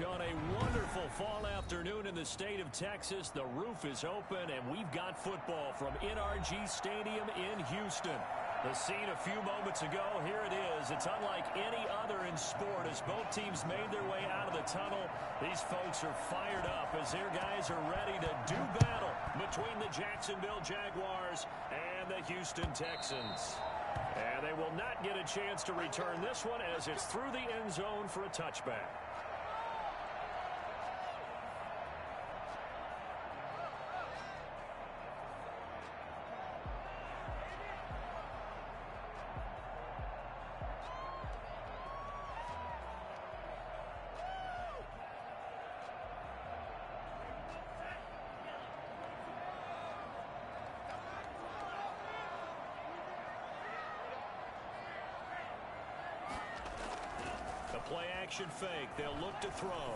On a wonderful fall afternoon in the state of Texas, the roof is open, and we've got football from NRG Stadium in Houston. The scene a few moments ago, here it is. It's unlike any other in sport as both teams made their way out of the tunnel. These folks are fired up as their guys are ready to do battle between the Jacksonville Jaguars and the Houston Texans. And they will not get a chance to return this one as it's through the end zone for a touchback. Play action fake. They'll look to throw.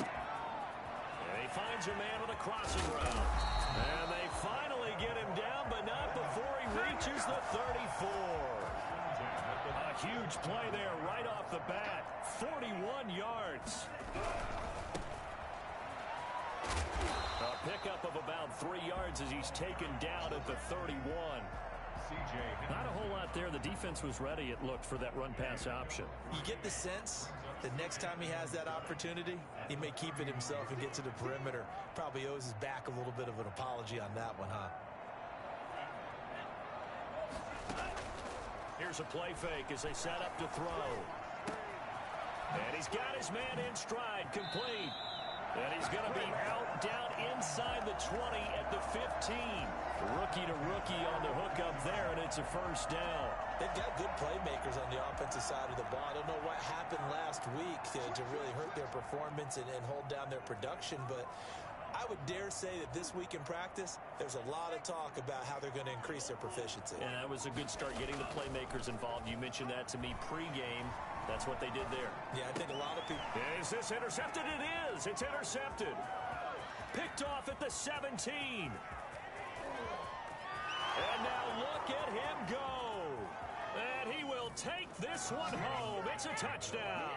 And he finds a man on the crossing route. And they finally get him down, but not before he reaches the 34. A huge play there right off the bat. 41 yards. A pickup of about 3 yards as he's taken down at the 31. Not a whole lot there. The defense was ready, it looked, for that run-pass option. You get the sense that next time he has that opportunity, he may keep it himself and get to the perimeter. Probably owes his back a little bit of an apology on that one, huh? Here's a play fake as they set up to throw. And he's got his man in stride, complete. And he's going to be out down inside the 20 at the 15. Rookie to rookie on the hook up there, and it's a first down. They've got good playmakers on the offensive side of the ball. I don't know what happened last week to really hurt their performance and hold down their production, but I would dare say that this week in practice, there's a lot of talk about how they're going to increase their proficiency. And that was a good start, getting the playmakers involved. You mentioned that to me pregame. That's what they did there. Yeah, I think a lot of people... Is this intercepted? It is. It's intercepted. Picked off at the 17. And now look at him go. And he will take this one home. It's a touchdown.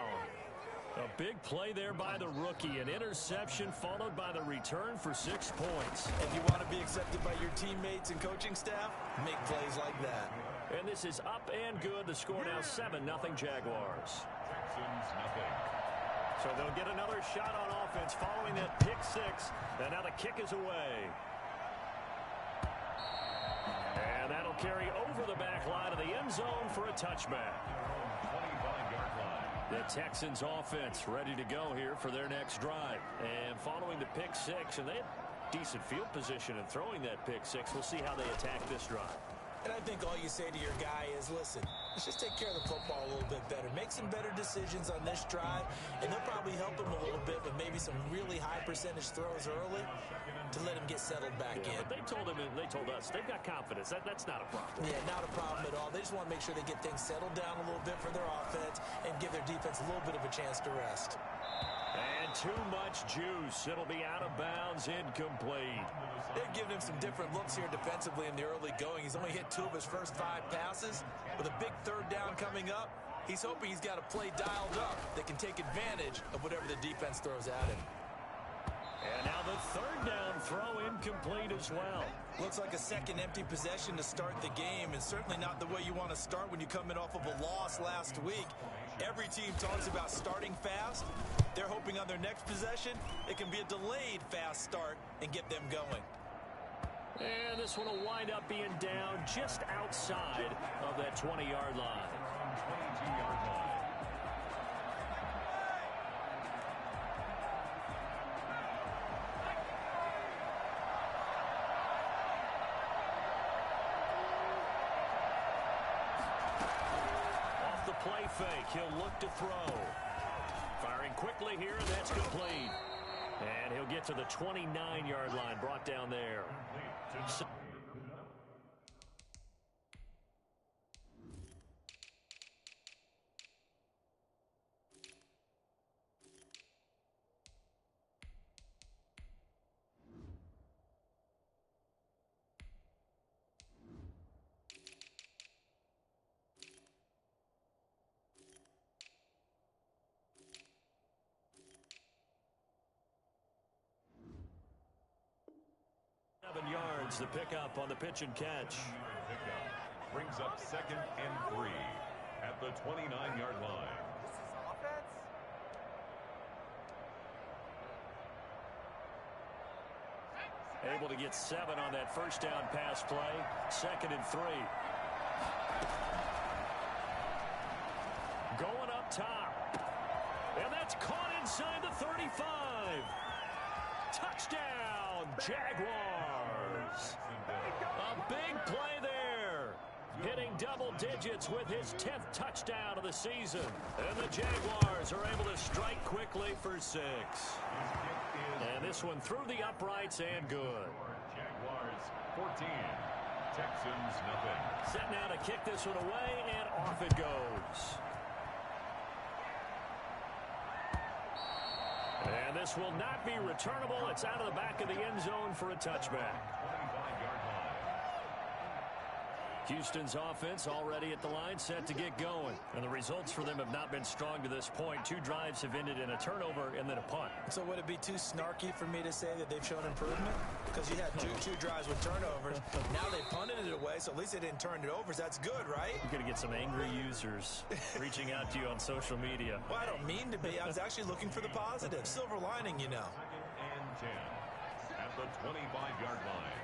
A big play there by the rookie. An interception followed by the return for 6 points. If you want to be accepted by your teammates and coaching staff, make plays like that. And this is up and good. The score now 7-0 Jaguars. So they'll get another shot on offense following that pick six. And now the kick is away. And that'll carry over the back line of the end zone for a touchback. The Texans offense ready to go here for their next drive. And following the pick six, and they have decent field position in throwing that pick six. We'll see how they attack this drive. And I think all you say to your guy is, listen, let's just take care of the football a little bit better. Make some better decisions on this drive, and they'll probably help him a little bit with maybe some really high percentage throws early to let him get settled back in. But they told him, and they told us, they've got confidence. That's not a problem. Yeah, not a problem at all. They just want to make sure they get things settled down a little bit for their offense and give their defense a little bit of a chance to rest. And too much juice. It'll be out of bounds, incomplete. They've given him some different looks here defensively in the early going. He's only hit 2 of his first 5 passes. With a big third down coming up, he's hoping he's got a play dialed up that can take advantage of whatever the defense throws at him. And now the third down throw incomplete as well. Looks like a second empty possession to start the game, and certainly not the way you want to start when you're coming off of a loss last week. Every team talks about starting fast. They're hoping on their next possession it can be a delayed fast start and get them going. And this one will wind up being down just outside of that 20-yard line. Off the play fake, he'll look to throw. Firing quickly here, and that's complete. And he'll get to the 29-yard line, brought down there. yards the pickup on the pitch and catch. Brings up 2nd and 3 at the 29-yard line. Able to get 7 on that first down pass play. 2nd and 3. Going up top. And that's caught inside the 35. Touchdown, Jaguars. A big play there. Hitting double digits with his 10th touchdown of the season. And the Jaguars are able to strike quickly for 6. And this one through the uprights and good. Jaguars 14. Texans nothing. Set now to kick this one away, and off it goes. And this will not be returnable. It's out of the back of the end zone for a touchback. 25-yard line. Houston's offense already at the line, set to get going. And the results for them have not been strong to this point. 2 drives have ended in a turnover and then a punt. So would it be too snarky for me to say that they've shown improvement? Because you had two drives with turnovers. Now they punted it away, so at least they didn't turn it over. So that's good, right? You're going to get some angry users reaching out to you on social media. Well, I don't mean to be. I was actually looking for the positive. Silver lining, you know. 2nd and 10 at the 25-yard line.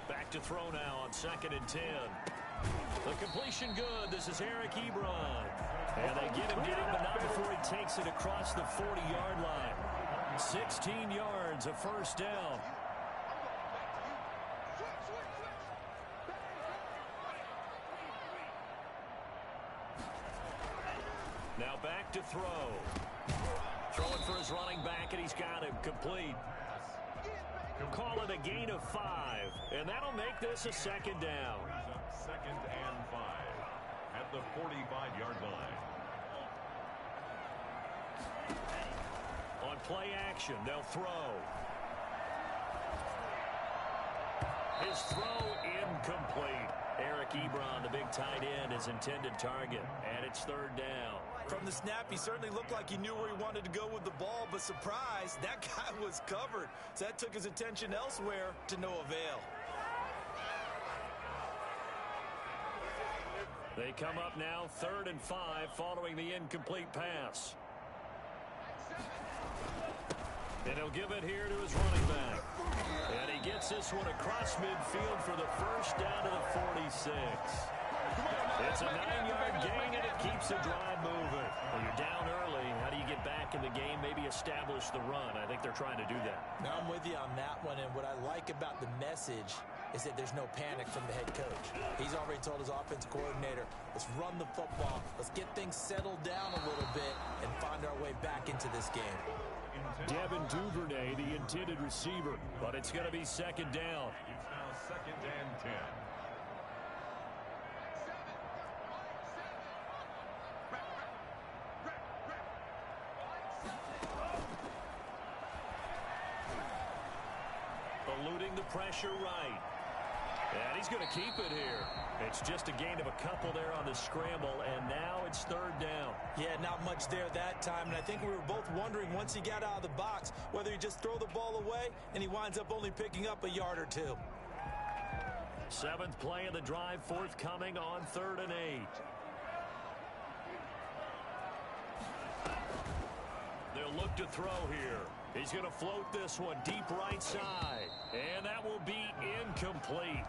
Back to throw now on 2nd and 10. The completion good. This is Eric Ebron. And they get him, but not before he takes it across the 40-yard line. 16 yards, a first down. Now back to throw. Throwing for his running back, and he's got him complete. Call it a gain of 5, and that'll make this a 2nd down. 2nd and 5 at the 45-yard line. On play action, they'll throw. His throw incomplete. Eric Ebron, the big tight end, his intended target, and it's 3rd down. From the snap, he certainly looked like he knew where he wanted to go with the ball, but surprise, that guy was covered. So that took his attention elsewhere to no avail. They come up now 3rd and 5 following the incomplete pass. And he'll give it here to his running back. And he gets this one across midfield for the first down to the 46. It's a 9-yard gain, and it keeps the drive moving. Well, you're down early. How do you get back in the game, maybe establish the run? I think they're trying to do that. Now I'm with you on that one, and what I like about the message is that there's no panic from the head coach. He's already told his offensive coordinator, let's run the football, let's get things settled down a little bit and find our way back into this game. Devin Duvernay, the intended receiver, but it's going to be 2nd down. It's now 2nd and 10. Eluding the pressure right. And he's going to keep it here. It's just a gain of a couple there on the scramble, and now it's 3rd down. Yeah, not much there that time, and I think we were both wondering once he got out of the box whether he just throw the ball away, and he winds up only picking up a yard or 2. 7th play of the drive forthcoming on 3rd and 8. They'll look to throw here. He's going to float this one deep right side, and that will be incomplete.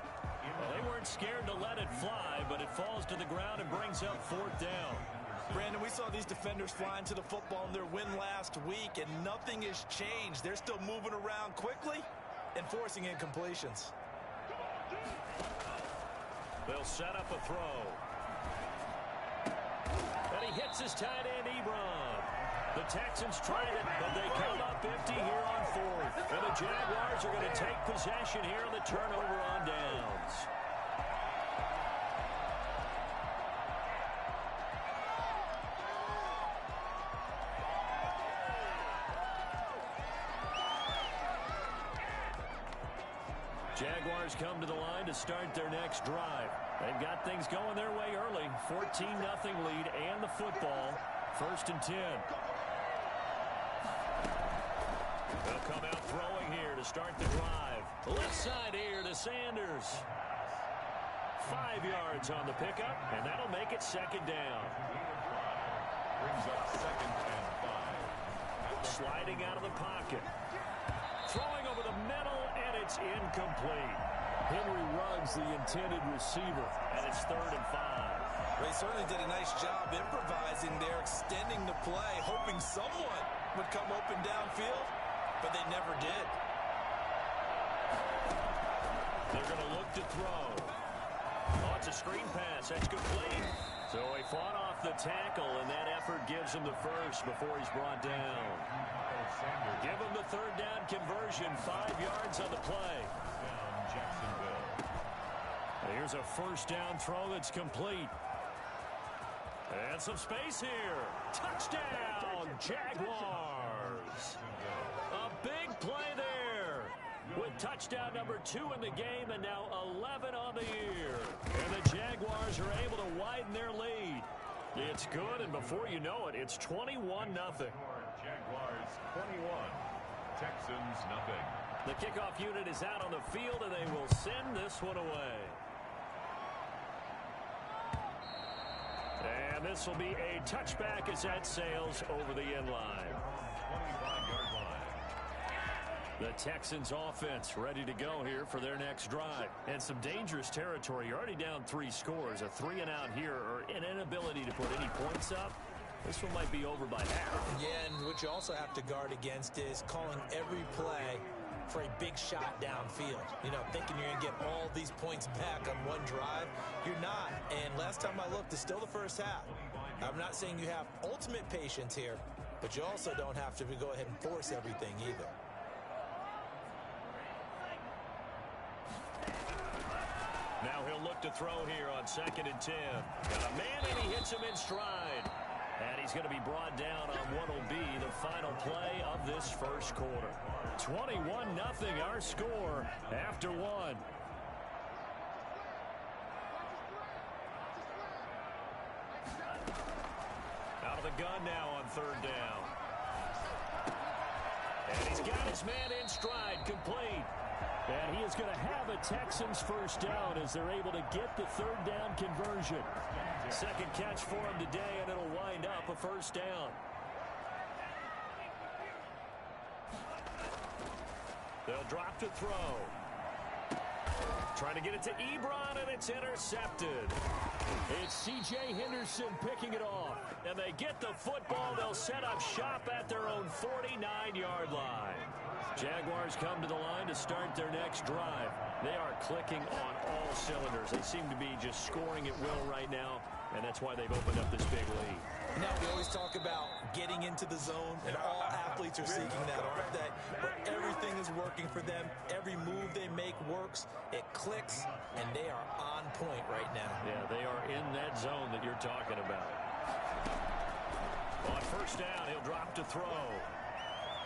Well, they weren't scared to let it fly, but it falls to the ground and brings up 4th down. Brandon, we saw these defenders flying to the football in their win last week, and nothing has changed. They're still moving around quickly and forcing incompletions. They'll set up a throw. And he hits his tight end, Ebron. The Texans tried it, but they come up empty here on 4th. And the Jaguars are going to take possession here on the turnover on downs. Jaguars come to the line to start their next drive. They've got things going their way early. 14-0 lead and the football. 1st and 10. They'll come out throwing here to start the drive. Left side here to Sanders. 5 yards on the pickup, and that'll make it second down. Brings up 2nd and 5. Sliding out of the pocket. Throwing over the middle, and it's incomplete. Henry Ruggs, the intended receiver, and it's 3rd and 5. They certainly did a nice job improvising there, extending the play, hoping someone would come open downfield, but they never did. They're going to look to throw. Oh, it's a screen pass. That's complete. So he fought off the tackle, and that effort gives him the first before he's brought down. Give him the 3rd down conversion. 5 yards on the play. Here's a 1st down throw that's complete. And some space here. Touchdown, Jaguars. A big play there. With touchdown number 2 in the game and now 11 on the year. And the Jaguars are able to widen their lead. It's good, and before you know it, it's 21-0. Jaguars 21, Texans nothing. The kickoff unit is out on the field, and they will send this one away. And this will be a touchback as that sails over the end line. 25-yard line. The Texans offense ready to go here for their next drive. And some dangerous territory. You're already down 3 scores. A 3-and-out here, or an inability to put any points up. This one might be over by half. Yeah, and what you also have to guard against is calling every play for a big shot downfield. You know, thinking you're going to get all these points back on one drive. You're not. And last time I looked, it's still the first half. I'm not saying you have ultimate patience here, but you also don't have to go ahead and force everything either. Now he'll look to throw here on 2nd and 10. Got a man, and he hits him in stride. And he's going to be brought down on what will be the final play of this first quarter. 21-0 our score after 1. Out of the gun now on 3rd down. And he's got his man in stride, complete. And he is going to have a Texans first down as they're able to get the 3rd down conversion. Second catch for him today, and it'll wind up a first down. They'll drop to throw. Trying to get it to Ebron, and it's intercepted. It's C.J. Henderson picking it off. And they get the football. They'll set up shop at their own 49-yard line. Jaguars come to the line to start their next drive. They are clicking on all cylinders. They seem to be just scoring at will right now, and that's why they've opened up this big lead. Now, we always talk about getting into the zone, and all athletes are seeking that, aren't they? Where everything is working for them. Every move they make works. It clicks, and they are on point right now. Yeah, they are in that zone that you're talking about. On 1st down, he'll drop to throw.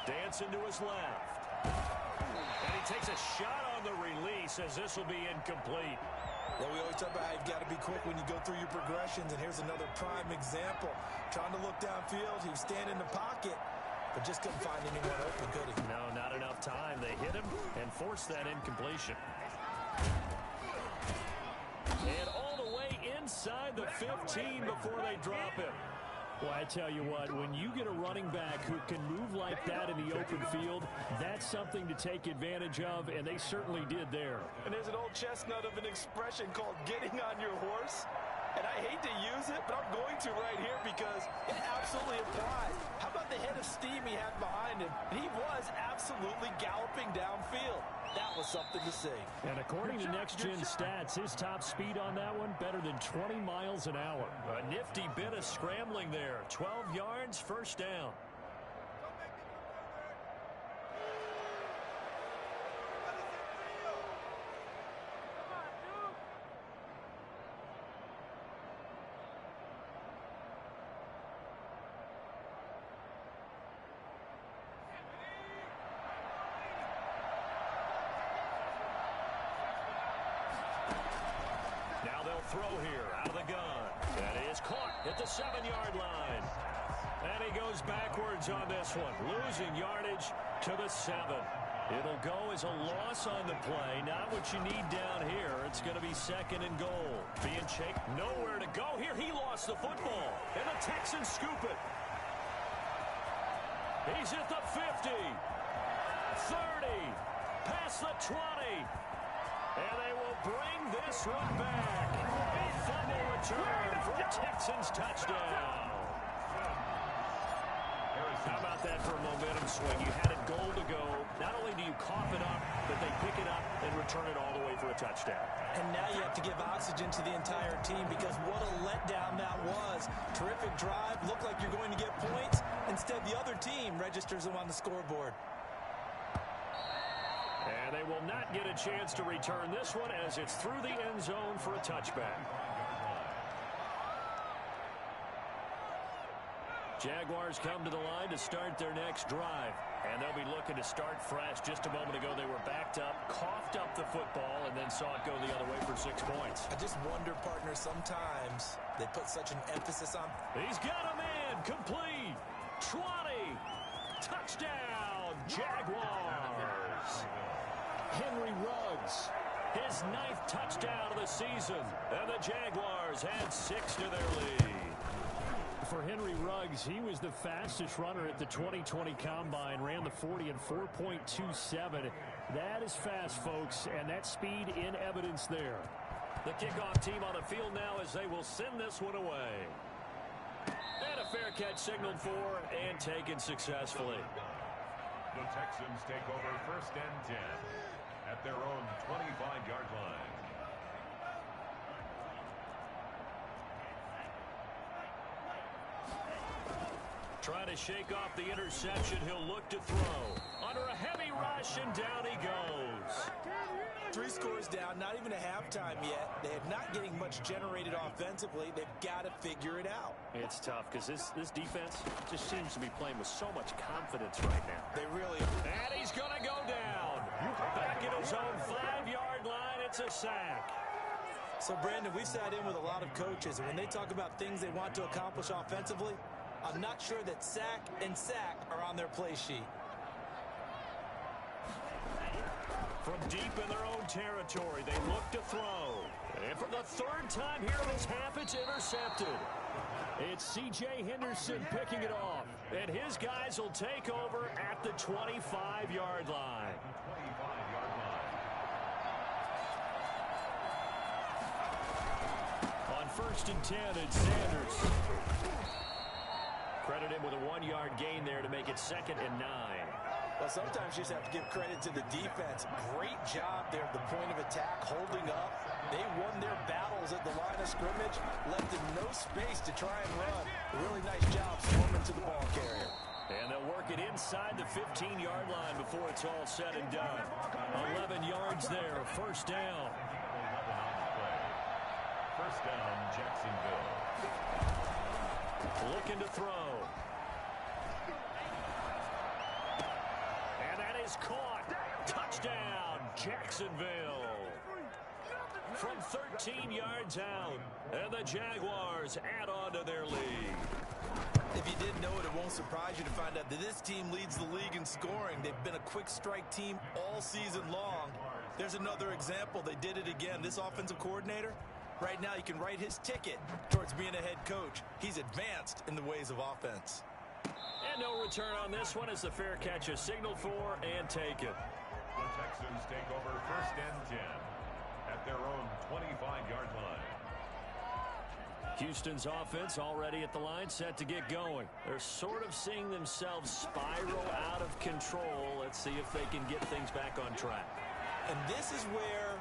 Dancing to his left. And he takes a shot on the release as this will be incomplete. Well, we always talk about how you've got to be quick when you go through your progressions, and here's another prime example. Trying to look downfield, he was standing in the pocket, but just couldn't find anyone open, could he? No, not enough time. They hit him and forced that incompletion. And all the way inside the 15 before they drop him. Well, I tell you what, when you get a running back who can move like that in the open field, that's something to take advantage of, and they certainly did there. And there's an old chestnut of an expression called getting on your horse. And I hate to use it, but I'm going to right here because it absolutely applies. How about the head of steam he had behind him? He was absolutely galloping downfield. That was something to see. And according to Next Gen Stats, his top speed on that one, better than 20 miles an hour. A nifty bit of scrambling there. 12 yards, first down. Throw here out of the gun. That is caught at the 7-yard line. And he goes backwards on this one, losing yardage to the 7. It'll go as a loss on the play. Not what you need down here. It's going to be 2nd and goal. Being chased. Nowhere to go. Here he lost the football. And the Texans scoop it. He's at the 50. 30. Past the 20. And they will bring this one back. A fumble return for a Texans touchdown. How about that for a momentum swing? You had it goal to go. Not only do you cough it up, but they pick it up and return it all the way for a touchdown. And now you have to give oxygen to the entire team because what a letdown that was. Terrific drive. Looked like you're going to get points. Instead, the other team registers them on the scoreboard. And they will not get a chance to return this one as it's through the end zone for a touchback. Jaguars come to the line to start their next drive. And they'll be looking to start fresh. Just a moment ago, they were backed up, coughed up the football, and then saw it go the other way for 6 points. I just wonder, partner, sometimes they put such an emphasis on... He's got a man. Complete. 20. Touchdown, Jaguars. Henry Ruggs, his 9th touchdown of the season. And the Jaguars add 6 to their lead. For Henry Ruggs, he was the fastest runner at the 2020 Combine, ran the 40 in 4.27. That is fast, folks, and that speed in evidence there. The kickoff team on the field now as they will send this one away. And a fair catch signaled for and taken successfully. The Texans take over 1st and 10 at their own 25-yard line. Trying to shake off the interception. He'll look to throw. Under a heavy rush, and down he goes. 3 scores down, not even a halftime yet. They're not getting much generated offensively. They've got to figure it out. It's tough because this defense just seems to be playing with so much confidence right now. They really are. And he's going to go down. Back at his own 5-yard line, it's a sack. So, Brandon, we've sat in with a lot of coaches, and when they talk about things they want to accomplish offensively, I'm not sure that sack and sack are on their play sheet. From deep in their own territory, they look to throw. And for the 3rd time here in this half, it's intercepted. It's C.J. Henderson picking it off. And his guys will take over at the 25-yard line. On 1st and 10, it's Sanders. Credit him with a 1-yard gain there to make it 2nd and 9. Well, sometimes you just have to give credit to the defense. Great job there at the point of attack, holding up. They won their battles at the line of scrimmage, left them no space to try and run. Really nice job swarming to the ball carrier. And they'll work it inside the 15-yard line before it's all said and done. 11 yards there, 1st down. 1st down, Jacksonville. Looking to throw. And that is caught. Touchdown, Jacksonville. From 13 yards out. And the Jaguars add on to their lead. If you didn't know it, it won't surprise you to find out that this team leads the league in scoring. They've been a quick strike team all season long. There's another example. They did it again. This offensive coordinator, right now, you can write his ticket towards being a head coach. He's advanced in the ways of offense. And no return on this one as the fair catch is signaled for and taken. The Texans take over 1st and 10 at their own 25-yard line. Houston's offense already at the line, set to get going. They're sort of seeing themselves spiral out of control. Let's see if they can get things back on track. And this is where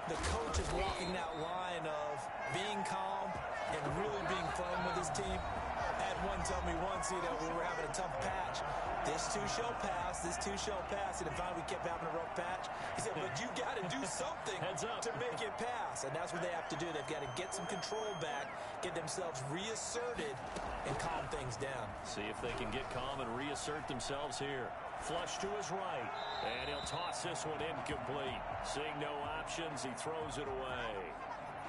the coach is walking that line of being calm and really being firm with his team. I had one tell me once, we were having a tough patch. This too shall pass, this too shall pass. And if we kept having a rough patch, he said, but you got to do something to make it pass. And that's what they have to do. They've got to get some control back, get themselves reasserted, and calm things down. See if they can get calm and reassert themselves here. Flush to his right, and he'll toss this one incomplete. Seeing no options, he throws it away.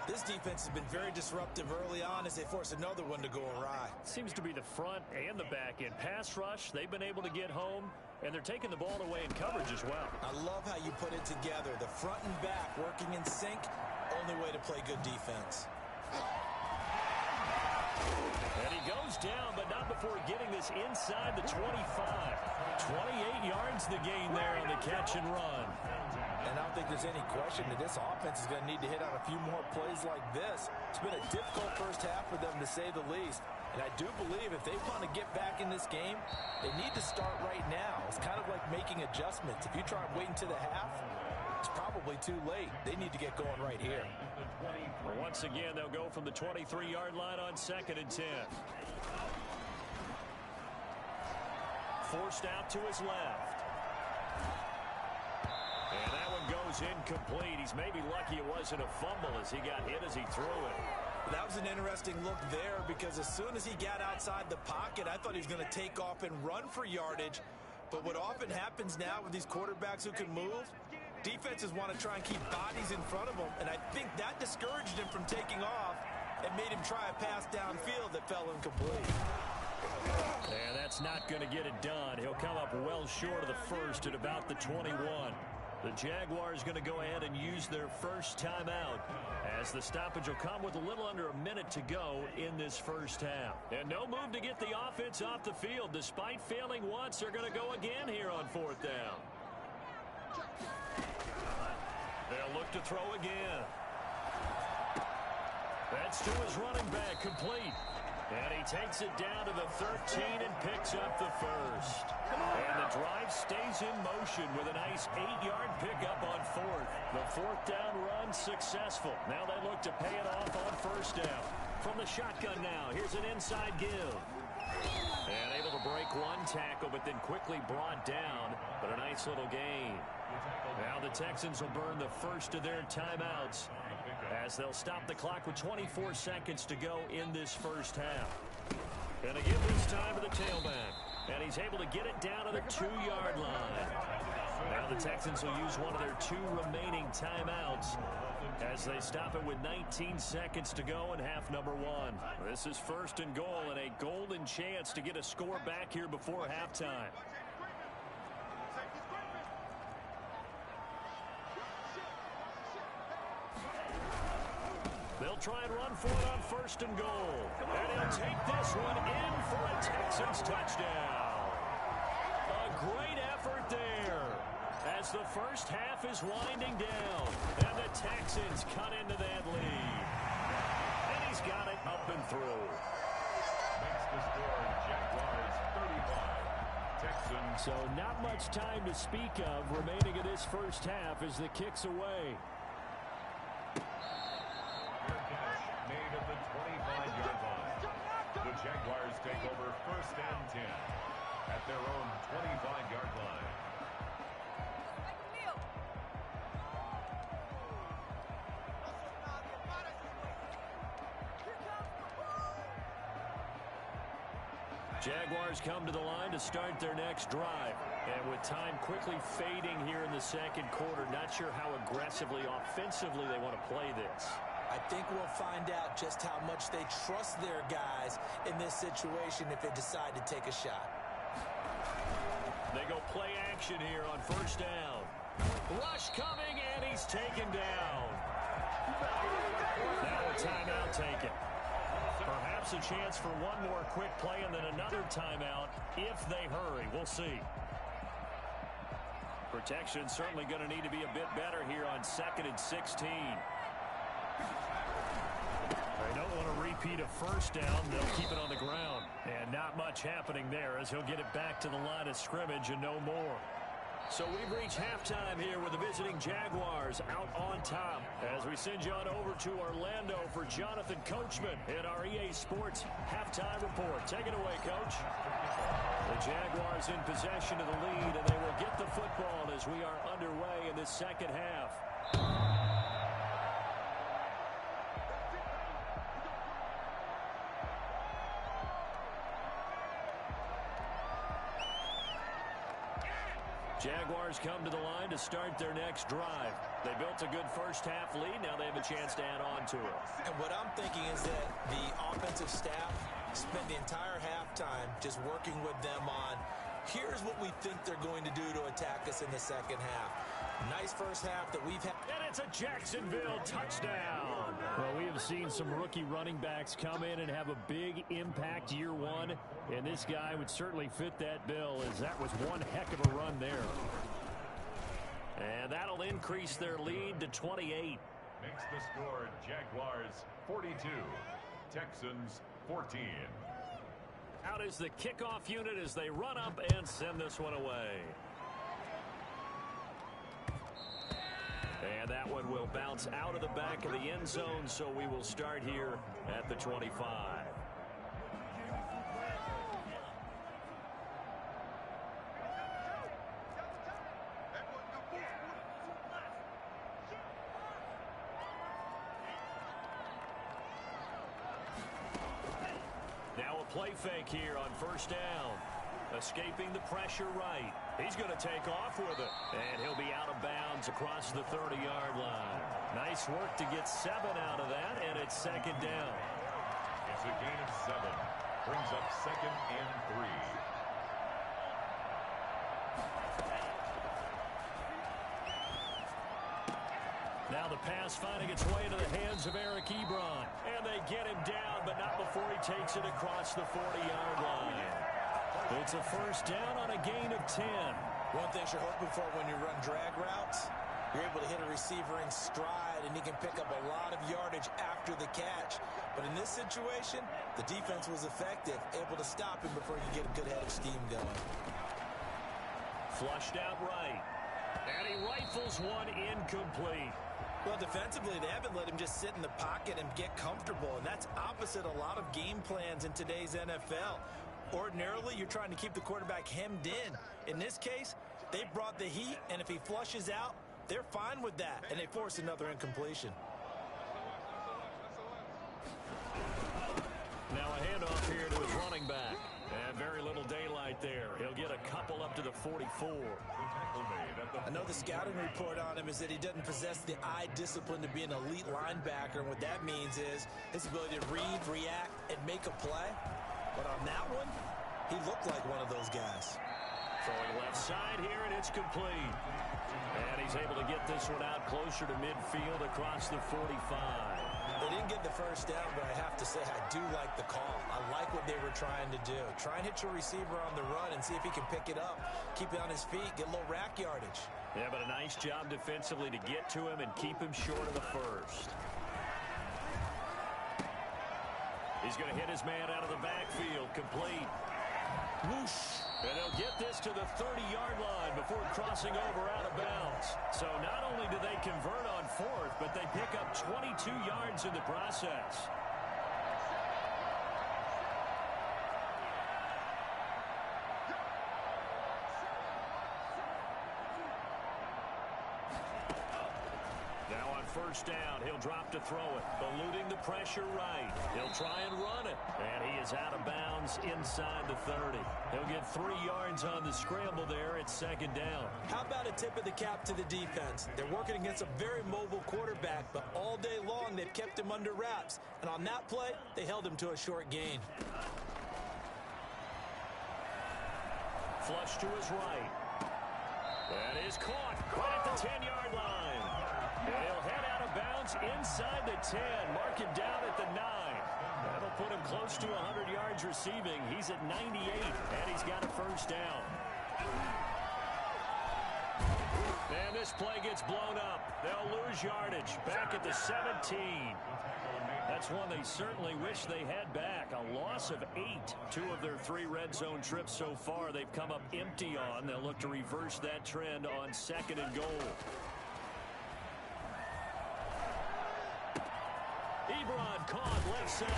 This defense has been very disruptive early on as they force another one to go awry. Seems to be the front and the back end. Pass rush, they've been able to get home, and they're taking the ball away in coverage as well. I love how you put it together. The front and back working in sync, only way to play good defense. And he goes down, but not before getting this inside the 25. 28 yards the gain there on the catch and run. And I don't think there's any question that this offense is going to need to hit on a few more plays like this. It's been a difficult first half for them, to say the least. And I do believe if they want to get back in this game, they need to start right now. It's kind of like making adjustments. If you try waiting to the half, it's probably too late. They need to get going right here. Well, once again, they'll go from the 23-yard line on 2nd and 10. Forced out to his left. And that one goes incomplete. He's maybe lucky it wasn't a fumble as he got hit as he threw it. That was an interesting look there because as soon as he got outside the pocket, I thought he was going to take off and run for yardage. But what often happens now with these quarterbacks who can move, defenses want to try and keep bodies in front of them, and I think that discouraged him from taking off and made him try a pass downfield that fell incomplete. And that's not going to get it done. He'll come up well short of the first at about the 21. The Jaguars going to go ahead and use their first timeout as the stoppage will come with a little under a minute to go in this first half. And no move to get the offense off the field. Despite failing once, they're going to go again here on 4th down. They'll look to throw again. That's to his running back, complete. And he takes it down to the 13 and picks up the first. And the drive stays in motion with a nice 8-yard pickup on 4th. The 4th down run successful. Now they look to pay it off on 1st down. From the shotgun now, here's an inside give. And able to break one tackle, but then quickly brought down. But a nice little gain. Now the Texans will burn the first of their timeouts as they'll stop the clock with 24 seconds to go in this first half. And again this time to the tailback. And he's able to get it down to the 2-yard line. Now the Texans will use one of their 2 remaining timeouts as they stop it with 19 seconds to go in half number 1. This is 1st and goal and a golden chance to get a score back here before halftime. They'll try and run for it on 1st and goal. And he'll take this one in for a Texans touchdown. A great effort there as the first half is winding down. And the Texans cut into that lead. And he's got it up and through. Makes the score Jaguars 35. Texans. So not much time to speak of remaining in this first half as the kick's away. Made at the 25-yard line. The Jaguars take over 1st and 10 at their own 25-yard line. Jaguars come to the line to start their next drive. And with time quickly fading here in the 2nd quarter, not sure how aggressively, offensively they want to play this. I think we'll find out just how much they trust their guys in this situation if they decide to take a shot. They go play action here on 1st down. Rush coming, and he's taken down. Now a timeout taken. Perhaps a chance for one more quick play and then another timeout if they hurry. We'll see. Protection certainly going to need to be a bit better here on 2nd and 16. They don't want to repeat a 1st down. They'll keep it on the ground. And not much happening there as he'll get it back to the line of scrimmage and no more. So we've reached halftime here with the visiting Jaguars out on top. As we send you on over to Orlando for Jonathan Coachman in our EA Sports Halftime Report. Take it away, Coach. The Jaguars in possession of the lead, and they will get the football as we are underway in the 2nd half. Jaguars come to the line to start their next drive. They built a good first-half lead. Now they have a chance to add on to it. And what I'm thinking is that the offensive staff spent the entire halftime just working with them on, here's what we think they're going to do to attack us in the second half. Nice first half that we've had. And it's a Jacksonville touchdown. Well, we have seen some rookie running backs come in and have a big impact year one. And this guy would certainly fit that bill, as that was one heck of a run there. And that'll increase their lead to 28. Makes the score Jaguars 42, Texans 14. Out is the kickoff unit as they run up and send this one away. And that one will bounce out of the back of the end zone, so we will start here at the 25. Now a play fake here on first down. Escaping the pressure right. He's going to take off with it. And he'll be out of bounds across the 30-yard line. Nice work to get 7 out of that, and it's second down. It's a gain of 7. Brings up second and 3. Now the pass finding its way into the hands of Eric Ebron. And they get him down, but not before he takes it across the 40-yard line. It's a first down on a gain of 10. One thing you're hoping for when you run drag routes, you're able to hit a receiver in stride, and he can pick up a lot of yardage after the catch. But in this situation, the defense was effective, able to stop him before you get a good head of steam going. Flushed out right. And he rifles one incomplete. Well, defensively, they haven't let him just sit in the pocket and get comfortable, and that's opposite a lot of game plans in today's NFL. Ordinarily, you're trying to keep the quarterback hemmed in. In this case, they brought the heat, and if he flushes out, they're fine with that, and they force another incompletion. Now a handoff here to his running back. And very little daylight there. He'll get a couple up to the 44. I know the scouting report on him is that he doesn't possess the eye discipline to be an elite linebacker, and what that means is his ability to read, react, and make a play. But on that one, he looked like one of those guys. Throwing left side here, and it's complete. And he's able to get this one out closer to midfield across the 45. They didn't get the first down, but I have to say I do like the call. I like what they were trying to do. Try and hit your receiver on the run and see if he can pick it up, keep it on his feet, get a little rack yardage. Yeah, but a nice job defensively to get to him and keep him short of the first. He's going to hit his man out of the backfield, complete. Whoosh. And they'll get this to the 30-yard line before crossing over out of bounds. So not only do they convert on fourth, but they pick up 22 yards in the process. Now on first down, he'll drop to throw it. Eluding the pressure right. He'll try and run it. And he is out of bounds inside the 30. He'll get 3 yards on the scramble there. It's second down. How about a tip of the cap to the defense? They're working against a very mobile quarterback, but all day long they've kept him under wraps. And on that play, they held him to a short gain. Flush to his right. That is caught right at the 10-yard line. And he'll head out of bounds inside the 10. Mark him down at the 9. That'll put him close to 100 yards receiving. He's at 98, and he's got a first down. And this play gets blown up. They'll lose yardage back at the 17. That's one they certainly wish they had back. A loss of 8. 2 of their 3 red zone trips so far they've come up empty on. They'll look to reverse that trend on second and goal. Ebron caught left side.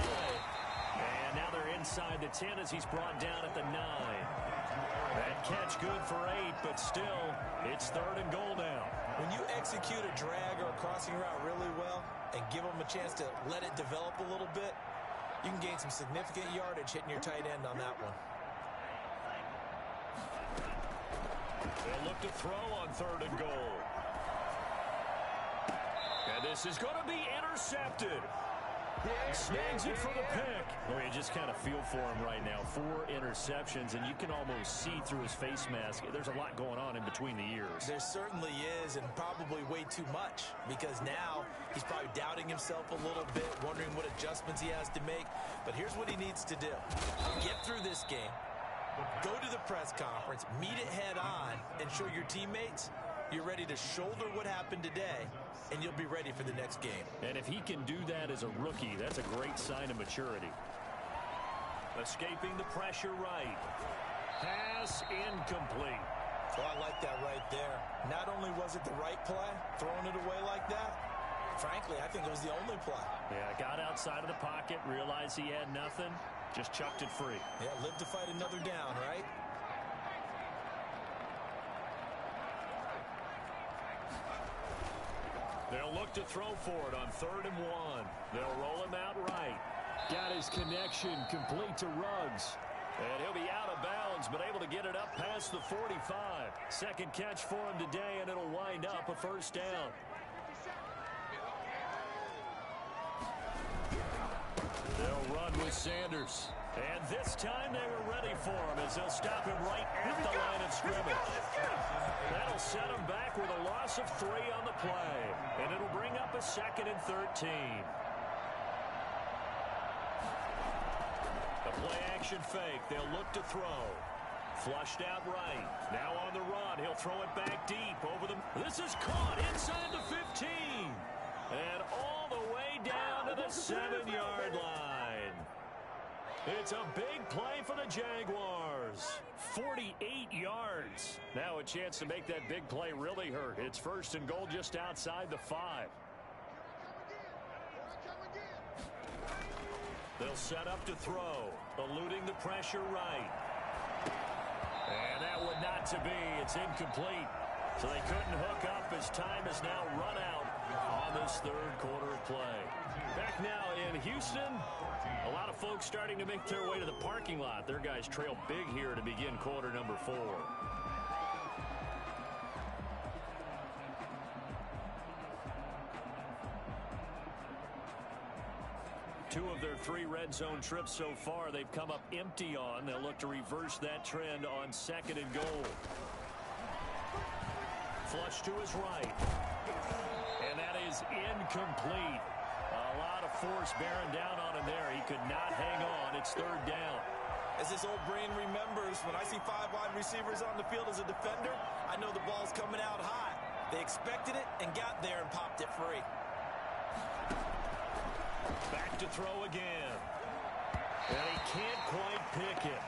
And now they're inside the 10 as he's brought down at the 9. That catch good for 8, but still, it's third and goal now. When you execute a drag or a crossing route really well and give them a chance to let it develop a little bit, you can gain some significant yardage hitting your tight end on that one. They'll look to throw on 3rd and goal. And this is going to be intercepted. Snags it for the pick. Well, you just kind of feel for him right now. 4 interceptions, and you can almost see through his face mask. There's a lot going on in between the ears. There certainly is, and probably way too much, because now he's probably doubting himself a little bit, wondering what adjustments he has to make. But here's what he needs to do. Get through this game, go to the press conference, meet it head on, and show your teammates you're ready to shoulder what happened today, and you'll be ready for the next game. And if he can do that as a rookie, that's a great sign of maturity. Escaping the pressure right. Pass incomplete. Well, I like that right there. Not only was it the right play, throwing it away like that, frankly, I think it was the only play. Yeah, got outside of the pocket, realized he had nothing, just chucked it free. Yeah, live to fight another down, right? They'll look to throw for it on 3rd and 1. They'll roll him out right. Got his connection complete to Ruggs. And he'll be out of bounds, but able to get it up past the 45. Second catch for him today, and it'll wind up a 1st down. They'll run with Sanders. And this time they were ready for him as they'll stop him right at the line of scrimmage. That'll set him back with a loss of 3 on the play. And it'll bring up a 2nd and 13. The play action fake. They'll look to throw. Flushed out right. Now on the run. He'll throw it back deep over the... This is caught inside the 15. And all the way down to the 7-yard line. It's a big play for the Jaguars. 48 yards. Now a chance to make that big play really hurt. It's 1st and goal just outside the 5. They'll set up to throw. Eluding the pressure right. And that would not to be. It's incomplete. So they couldn't hook up as time is now run out on this 3rd quarter of play. Back now in Houston. A lot of folks starting to make their way to the parking lot. Their guys trail big here to begin quarter number 4. Two of their 3 red zone trips so far they've come up empty on. They'll look to reverse that trend on 2nd and goal. Flush to his right. And that is incomplete. A lot of force bearing down on him there. He could not hang on. It's 3rd down. As this old brain remembers, when I see 5 wide receivers on the field as a defender, I know the ball's coming out high. They expected it and got there and popped it free. Back to throw again. And he can't quite pick it.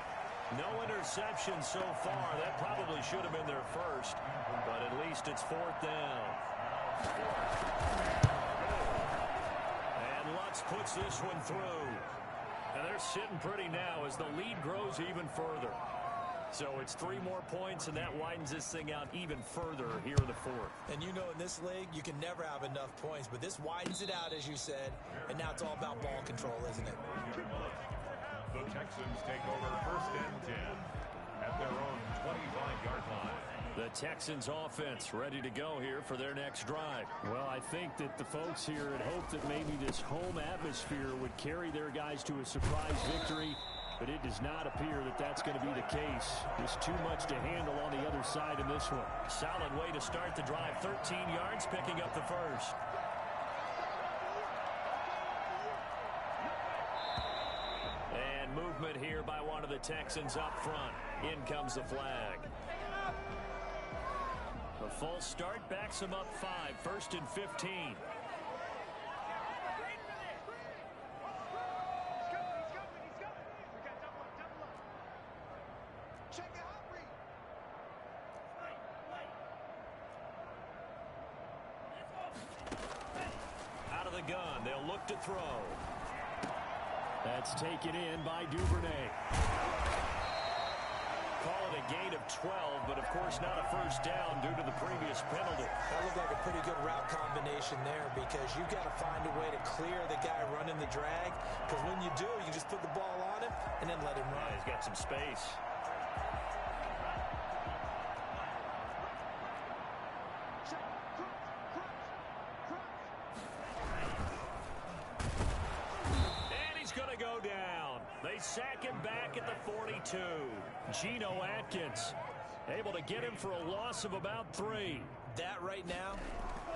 No interception so far. That probably should have been their first, but at least it's 4th down. And Lutz puts this one through. And they're sitting pretty now as the lead grows even further. So it's 3 more points, and that widens this thing out even further here in the 4th. And you know, in this league, you can never have enough points, but this widens it out, as you said, and now it's all about ball control, isn't it? The Texans take over 1st and 10 at their own 25-yard line. The Texans offense ready to go here for their next drive. Well, I think that the folks here had hoped that maybe this home atmosphere would carry their guys to a surprise victory, but it does not appear that that's going to be the case. There's too much to handle on the other side in this one. Solid way to start the drive. 13 yards, picking up the first. And movement here by one of the Texans up front. In comes the flag. The false start backs him up 5. 1st and 15. Out of the gun, they'll look to throw. That's taken in by Duvernay. Call it a gain of 12, but of course not a first down due to the previous penalty. That looked like a pretty good route combination there, because you've got to find a way to clear the guy running the drag, because when you do, you just put the ball on him and then let him run. He's got some space. They sack him back at the 42. Geno Atkins able to get him for a loss of about 3. That right now,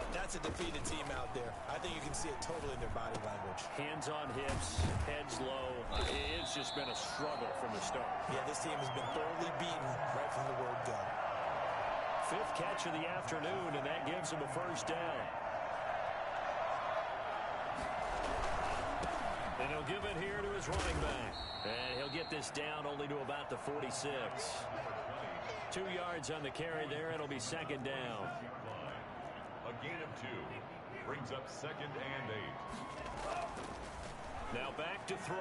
that's a defeated team out there. I think you can see it totally in their body language. Hands on hips, heads low. It's just been a struggle from the start. Yeah, this team has been thoroughly beaten right from the word go. 5th catch of the afternoon, and that gives him a first down. And he'll give it here to his running back. And he'll get this down only to about the 46. 2 yards on the carry there. It'll be second down. A gain of 2. Brings up 2nd and 8. Now back to throw.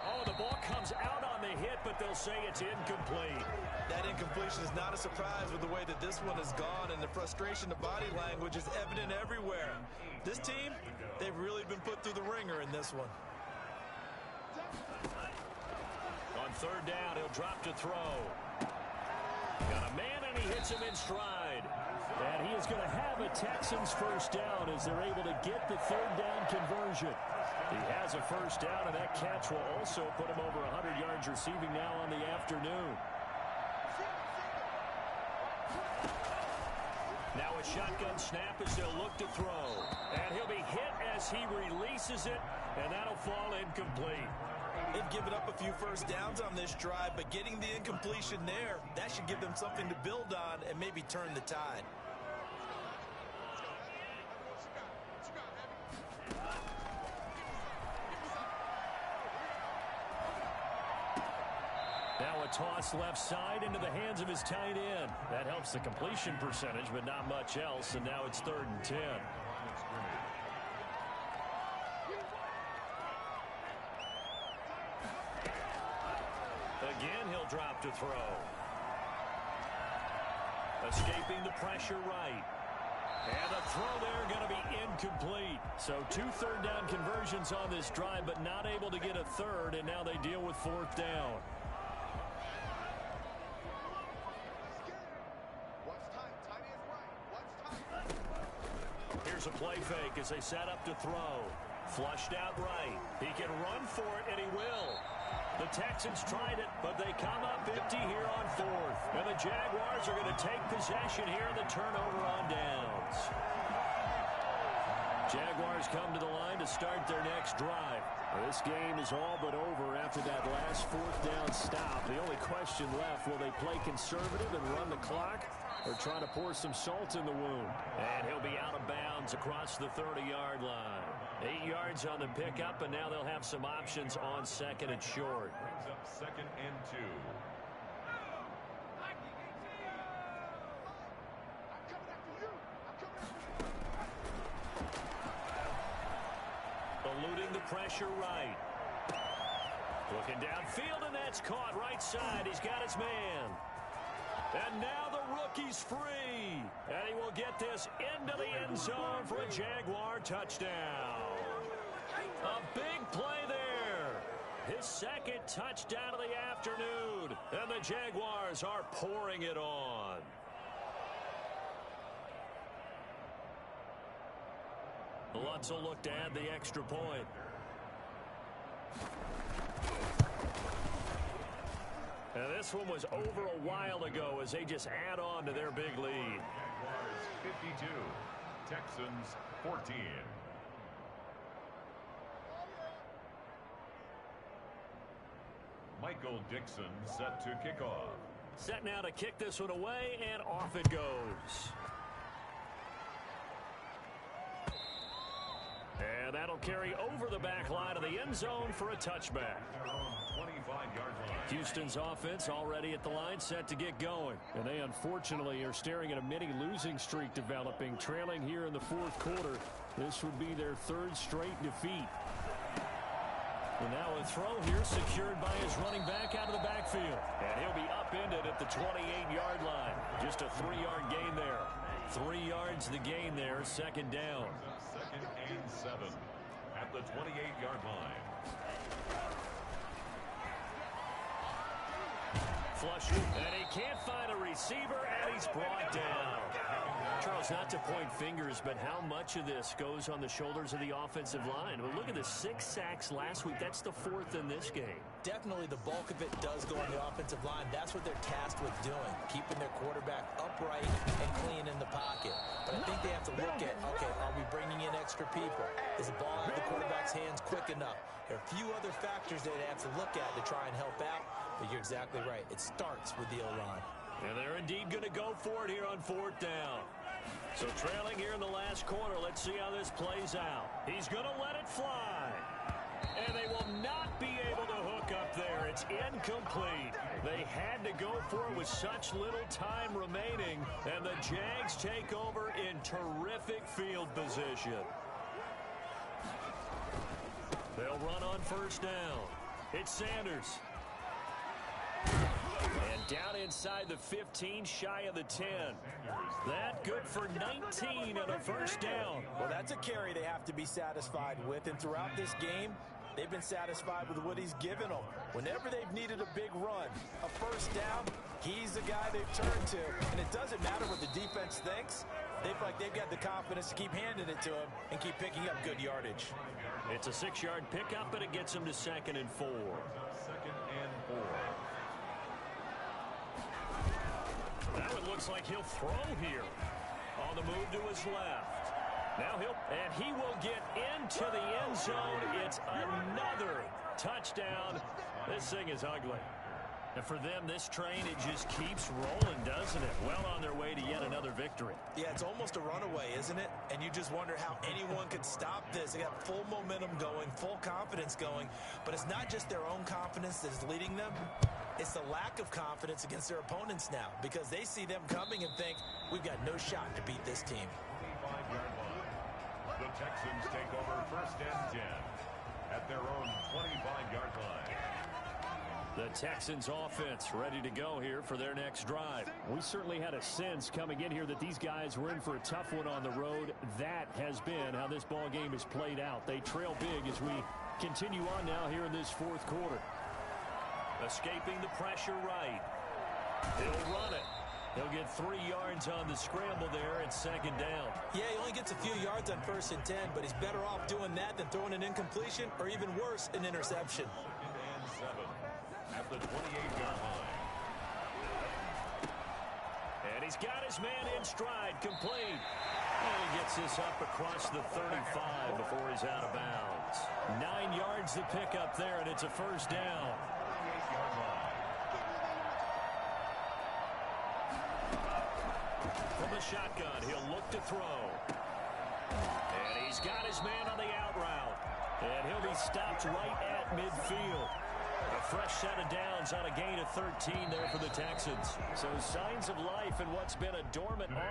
Oh, the ball comes out on the hit, but they'll say it's incomplete. That incompletion is not a surprise with the way that this one has gone, and the frustration of body language is evident everywhere. This team, they've really been put through the ringer in this one. On 3rd down, he'll drop to throw. Got a man, and he hits him in stride. And he is going to have a Texans first down as they're able to get the 3rd down conversion. He has a first down, and that catch will also put him over 100 yards receiving now on the afternoon. Now a shotgun snap as they'll look to throw. And he'll be hit as he releases it, and that'll fall incomplete. They've given up a few first downs on this drive, but getting the incompletion there, that should give them something to build on and maybe turn the tide. Now a toss left side into the hands of his tight end. That helps the completion percentage, but not much else, and now it's 3rd and 10. Again, he'll drop to throw. Escaping the pressure right. And the throw there going to be incomplete. So 2 3rd down conversions on this drive, but not able to get a 3rd, and now they deal with 4th down. Here's a play fake as they set up to throw. Flushed out right. He can run for it, and he will. The Texans tried it, but they come up empty here on 4th. And the Jaguars are going to take possession here in the turnover on downs. Jaguars come to the line to start their next drive. This game is all but over after that last 4th down stop. The only question left, will they play conservative and run the clock, or try to pour some salt in the wound? And he'll be out of bounds across the 30-yard line. 8 yards on the pickup, and now they'll have some options on 2nd and short. Brings up 2nd and 2. Eluding the pressure right. Looking downfield, and that's caught right side. He's got his man. And now the rookie's free. And he will get this into the end zone for a Jaguar touchdown. A big play there. His 2nd touchdown of the afternoon. And the Jaguars are pouring it on. Lutz will look to add the extra point. And this one was over a while ago as they just add on to their big lead. Jaguars 52, Texans 14. Michael Dixon set to kick off. Set now to kick this one away, and off it goes. And that'll carry over the back line of the end zone for a touchback. 25-yard line. Houston's offense already at the line, set to get going. And they unfortunately are staring at a mini losing streak developing, trailing here in the 4th quarter. This would be their 3rd straight defeat. And now a throw here secured by his running back out of the backfield. And he'll be upended at the 28-yard line. Just a 3-yard gain there. 3 yards the gain there, 2nd down. 2nd and 7 at the 28-yard line. Flush, and he can't find a receiver, and he's brought down. Charles, not to point fingers, but how much of this goes on the shoulders of the offensive line? Well, look at the 6 sacks last week. That's the 4th in this game. Definitely the bulk of it does go on the offensive line. That's what they're tasked with doing, keeping their quarterback upright and clean in the pocket. But I think they have to look at, okay, are we bringing in extra people? Is the ball out of the quarterback's hands quick enough? There are a few other factors that they have to look at to try and help out, but you're exactly right. It starts with the O-line. And they're indeed going to go for it here on 4th down. So trailing here in the last quarter, let's see how this plays out. He's going to let it fly. And they will not be able to hook up there. It's incomplete. They had to go for it with such little time remaining, and the Jags take over in terrific field position. They'll run on 1st down. It's Sanders. And down inside the 15, shy of the 10. That good for 19 and a 1st down. Well, that's a carry they have to be satisfied with, and throughout this game, they've been satisfied with what he's given them. Whenever they've needed a big run, a 1st down, he's the guy they've turned to. And it doesn't matter what the defense thinks. They feel like they've got the confidence to keep handing it to him and keep picking up good yardage. It's a 6-yard pickup, and it gets him to 2nd and 4. 2nd and 4. Now it looks like he'll throw here. On the move to his left. Now he will get into the end zone. It's another touchdown. This thing is ugly. And for them, this train, it just keeps rolling, doesn't it? Well on their way to yet another victory. Yeah, it's almost a runaway, isn't it? And you just wonder how anyone could stop this. They got full momentum going, full confidence going. But it's not just their own confidence that's leading them. It's the lack of confidence against their opponents now, because they see them coming and think, we've got no shot to beat this team. 25-yard line. The Texans take over 1st and 10 at their own 25-yard line. The Texans offense ready to go here for their next drive. We certainly had a sense coming in here that these guys were in for a tough one on the road. That has been how this ball game is played out. They trail big as we continue on now here in this 4th quarter. Escaping the pressure right. He'll run it. He'll get 3 yards on the scramble there at 2nd down. Yeah, he only gets a few yards on 1st and 10, but he's better off doing that than throwing an incompletion or even worse, an interception. 2nd and 7 at the 28-yard line. And he's got his man in stride, complete. And he gets this up across the 35 before he's out of bounds. 9 yards to pick up there, and it's a 1st down. From the shotgun, he'll look to throw. And he's got his man on the out route. And he'll be stopped right at midfield. A fresh set of downs on a gain of 13 there for the Texans. So signs of life in what's been a dormant offense.